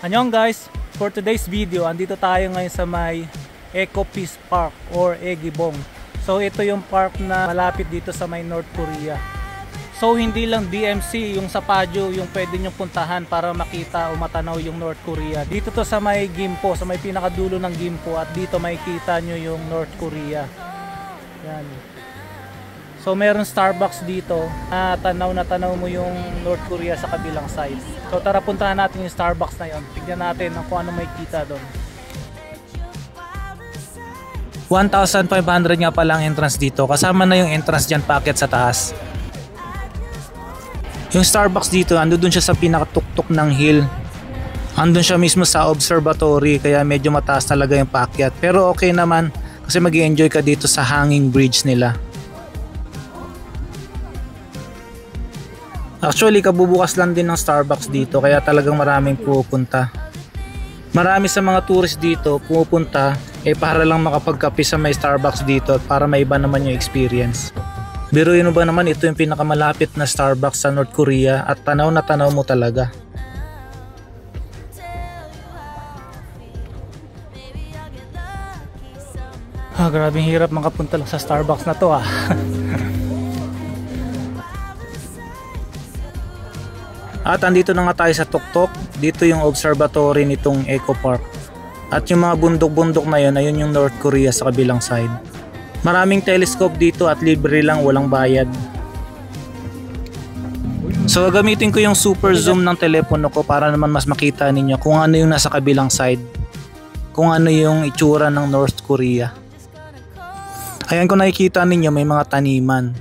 Annyeong guys! For today's video, andito tayo ngayon sa may Eco Peace Park or Egibong. So ito yung park na malapit dito sa may North Korea. So hindi lang DMC, yung sa Baguio yung pwede nyong puntahan para makita o matanaw yung North Korea. Dito to sa may Gimpo, sa may pinakadulo ng Gimpo, at dito makikita nyo yung North Korea. Yan. So meron Starbucks dito na tanaw mo yung North Korea sa kabilang side. So tara puntahan natin yung Starbucks na yon. Tignan natin kung ano makikita doon. 1,500 nga pala ang entrance dito. Kasama na yung entrance dyan paakyat sa taas. Yung Starbucks dito, andun siya sa pinakatuktok ng hill. Andun siya mismo sa observatory, kaya medyo mataas talaga yung paakyat. Pero okay naman kasi mag-i-enjoy ka dito sa hanging bridge nila. Actually, kabubukas lang din ng Starbucks dito, kaya talagang maraming pupunta. Marami sa mga tourist dito pupunta para lang makapagkape sa may Starbucks dito at para maiba naman yung experience. Biruin mo ba naman, ito yung pinakamalapit na Starbucks sa North Korea at tanaw na tanaw mo talaga. Grabing hirap makapunta lang sa Starbucks na to . At andito na nga tayo sa tuktok. Dito yung observatory nitong Eco Park. At yung mga bundok-bundok na yun, ayun yung North Korea sa kabilang side. Maraming telescope dito at libre lang, walang bayad. So gagamitin ko yung super zoom ng telepono ko para naman mas makita ninyo kung ano yung nasa kabilang side. Kung ano yung itsura ng North Korea. Ayan, kung nakikita ninyo, may mga taniman.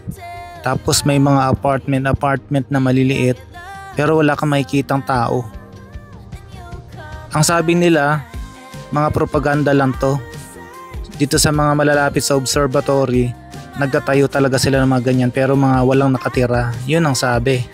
Tapos may mga apartment na maliliit. Pero wala kang makikitang tao. Ang sabi nila, mga propaganda lang to. Dito sa mga malalapit sa observatory, nagtatayo talaga sila ng mga ganyan pero mga walang nakatira. Yun ang sabi.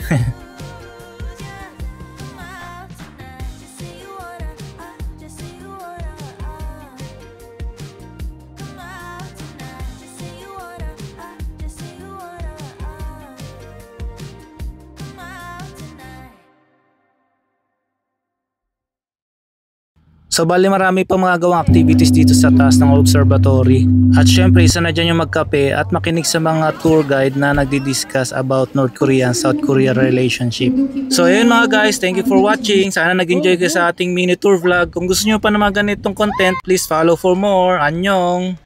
So bali marami pa mga gawang activities dito sa taas ng observatory. At syempre isa na dyan yung magkape at makinig sa mga tour guide na nagdi-discuss about North Korea and South Korea relationship. So ayun mga guys, thank you for watching. Sana nag-enjoy kayo sa ating mini tour vlog. Kung gusto nyo pa na mga ganitong content, please follow for more. Annyeong!